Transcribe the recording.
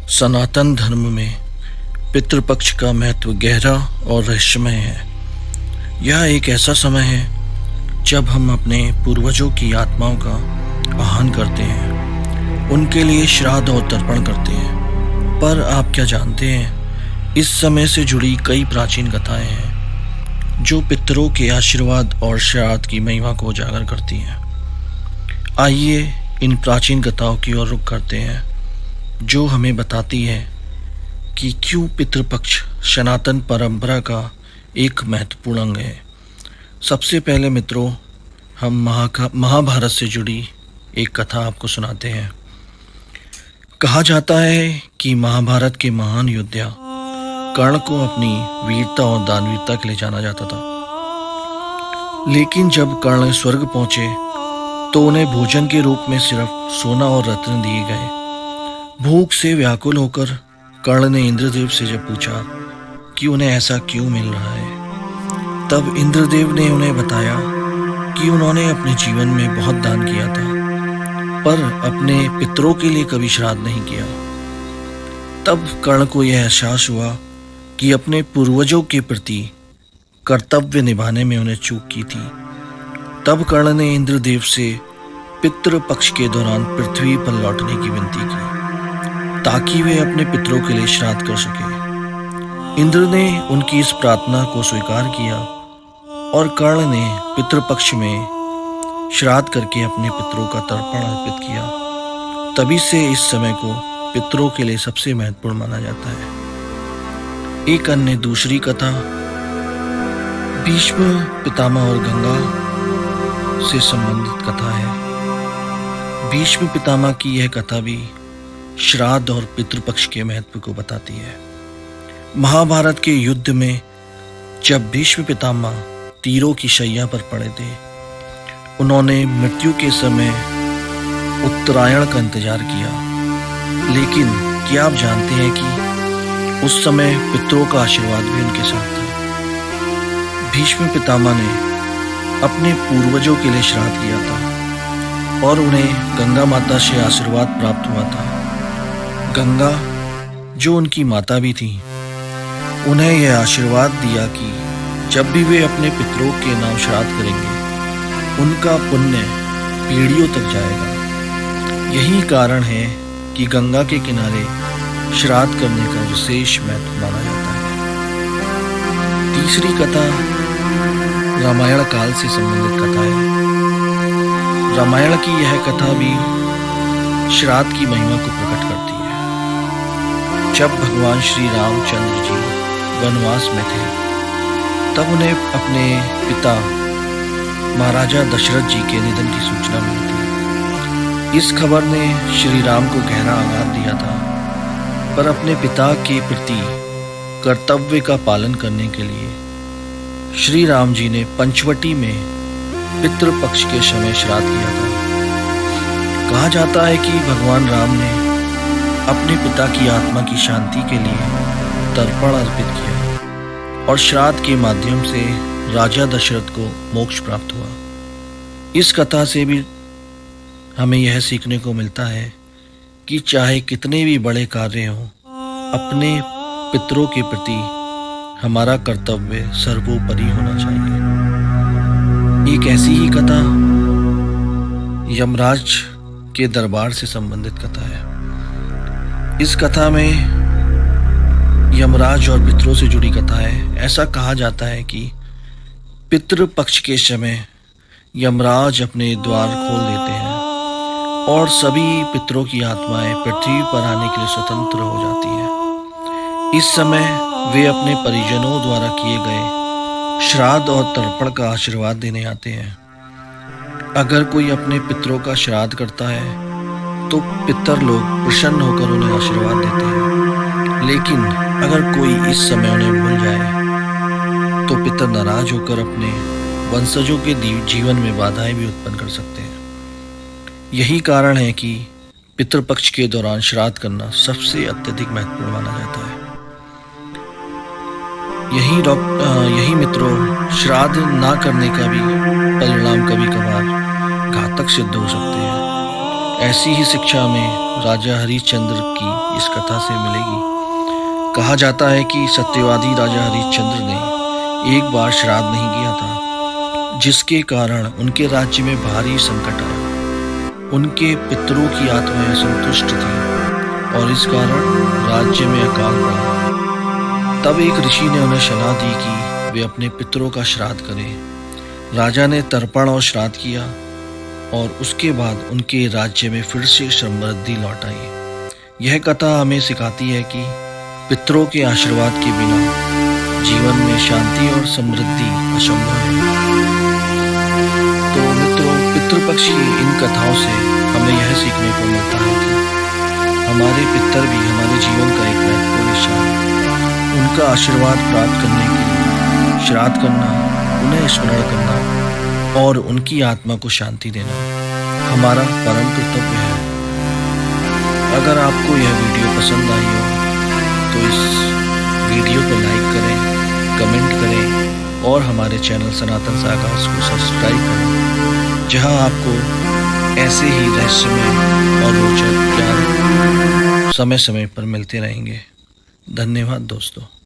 सनातन धर्म में पितृपक्ष का महत्व गहरा और रहस्यमय है। यह एक ऐसा समय है जब हम अपने पूर्वजों की आत्माओं का आह्वान करते हैं, उनके लिए श्राद्ध और तर्पण करते हैं। पर आप क्या जानते हैं, इस समय से जुड़ी कई प्राचीन कथाएं हैं जो पितरों के आशीर्वाद और श्राद्ध की महिमा को उजागर करती हैं। आइए इन प्राचीन कथाओं की ओर रुख करते हैं जो हमें बताती है कि क्यों पितृपक्ष सनातन परंपरा का एक महत्वपूर्ण अंग है। सबसे पहले मित्रों, हम महाभारत से जुड़ी एक कथा आपको सुनाते हैं। कहा जाता है कि महाभारत के महान योद्धा कर्ण को अपनी वीरता और दानवीरता के लिए जाना जाता था। लेकिन जब कर्ण स्वर्ग पहुंचे तो उन्हें भोजन के रूप में सिर्फ सोना और रत्न दिए गए। भूख से व्याकुल होकर कर्ण ने इंद्रदेव से जब पूछा कि उन्हें ऐसा क्यों मिल रहा है, तब इंद्रदेव ने उन्हें बताया कि उन्होंने अपने जीवन में बहुत दान किया था, पर अपने पितरों के लिए कभी श्राद्ध नहीं किया। तब कर्ण को यह एहसास हुआ कि अपने पूर्वजों के प्रति कर्तव्य निभाने में उन्हें चूक की थी। तब कर्ण ने इंद्रदेव से पितृपक्ष के दौरान पृथ्वी पर लौटने की विनती की ताकि वे अपने पितरों के लिए श्राद्ध कर सके। इंद्र ने उनकी इस प्रार्थना को स्वीकार किया और कर्ण ने पितृपक्ष में श्राद्ध करके अपने पितरों का तर्पण अर्पित किया। तभी से इस समय को पितरों के लिए सबसे महत्वपूर्ण माना जाता है। एक अन्य दूसरी कथा भीष्म पितामह और गंगा से संबंधित कथा है। भीष्म पितामह की यह कथा भी श्राद्ध और पितृपक्ष के महत्व को बताती है। महाभारत के युद्ध में जब भीष्म पितामह तीरों की शैया पर पड़े थे, उन्होंने मृत्यु के समय उत्तरायण का इंतजार किया। लेकिन क्या आप जानते हैं कि उस समय पितरों का आशीर्वाद भी उनके साथ था। भीष्म पितामह ने अपने पूर्वजों के लिए श्राद्ध किया था और उन्हें गंगा माता से आशीर्वाद प्राप्त हुआ था। गंगा, जो उनकी माता भी थी, उन्हें यह आशीर्वाद दिया कि जब भी वे अपने पितरों के नाम श्राद्ध करेंगे, उनका पुण्य पीढ़ियों तक जाएगा। यही कारण है कि गंगा के किनारे श्राद्ध करने का विशेष महत्व माना जाता है। तीसरी कथा रामायण काल से संबंधित कथा है। रामायण की यह कथा भी श्राद्ध की महिमा को प्रकट करती है। जब भगवान श्री रामचंद्र जी वनवास में थे, तब उन्हें अपने पिता महाराजा दशरथ जी के निधन की सूचना मिली थी। इस खबर ने श्री राम को गहरा आघात दिया था, पर अपने पिता के प्रति कर्तव्य का पालन करने के लिए श्री राम जी ने पंचवटी में पितृपक्ष के समय श्राद्ध किया था। कहा जाता है कि भगवान राम ने अपने पिता की आत्मा की शांति के लिए तर्पण अर्पित किया और श्राद्ध के माध्यम से राजा दशरथ को मोक्ष प्राप्त हुआ। इस कथा से भी हमें यह सीखने को मिलता है कि चाहे कितने भी बड़े कार्य हों, अपने पितरों के प्रति हमारा कर्तव्य सर्वोपरि होना चाहिए। एक ऐसी ही कथा यमराज के दरबार से संबंधित कथा है। इस कथा में यमराज और पितरों से जुड़ी कथा है। ऐसा कहा जाता है कि पितृपक्ष के समय यमराज अपने द्वार खोल देते हैं और सभी पितरों की आत्माएं पृथ्वी पर आने के लिए स्वतंत्र हो जाती हैं। इस समय वे अपने परिजनों द्वारा किए गए श्राद्ध और तर्पण का आशीर्वाद देने आते हैं। अगर कोई अपने पितरों का श्राद्ध करता है तो पितर लोग प्रसन्न होकर उन्हें आशीर्वाद देते हैं। लेकिन अगर कोई इस समय उन्हें भूल जाए तो पितर नाराज होकर अपने वंशजों के जीवन में बाधाएं भी उत्पन्न कर सकते हैं। यही कारण है कि पितृपक्ष के दौरान श्राद्ध करना सबसे अत्यधिक महत्वपूर्ण माना जाता है। यही मित्रों, श्राद्ध ना करने का भी परिणाम कभी कभार घातक सिद्ध हो सकते हैं। ऐसी ही शिक्षा में राजा हरिश्चंद्र की इस कथा से मिलेगी। कहा जाता है कि सत्यवादी राजा हरिश्चंद्र ने एक बार श्राद्ध नहीं किया था, जिसके कारण उनके राज्य में भारी संकट आया। उनके पितरों की आत्माएं असंतुष्ट थी और इस कारण राज्य में अकाल पड़ा। तब एक ऋषि ने उन्हें सलाह दी कि वे अपने पितरों का श्राद्ध करें। राजा ने तर्पण और श्राद्ध किया और उसके बाद उनके राज्य में फिर से समृद्धि लौट आई। यह कथा हमें सिखाती है कि पितरों के आशीर्वाद के बिना जीवन में शांति और समृद्धि असंभव है। तो मित्रों, पितृपक्ष की इन कथाओं से हमें यह सीखने को मिलता है कि हमारे पितर भी हमारे जीवन का एक महत्वपूर्ण हिस्सा है। उनका आशीर्वाद प्राप्त करने के लिए श्राद्ध करना, उन्हें स्मरण करना और उनकी आत्मा को शांति देना हमारा परम कर्तव्य है। अगर आपको यह वीडियो पसंद आई हो तो इस वीडियो को लाइक करें, कमेंट करें और हमारे चैनल सनातन सागास को सब्सक्राइब करें, जहां आपको ऐसे ही रहस्यमय और रोचक ज्ञान समय समय पर मिलते रहेंगे। धन्यवाद दोस्तों।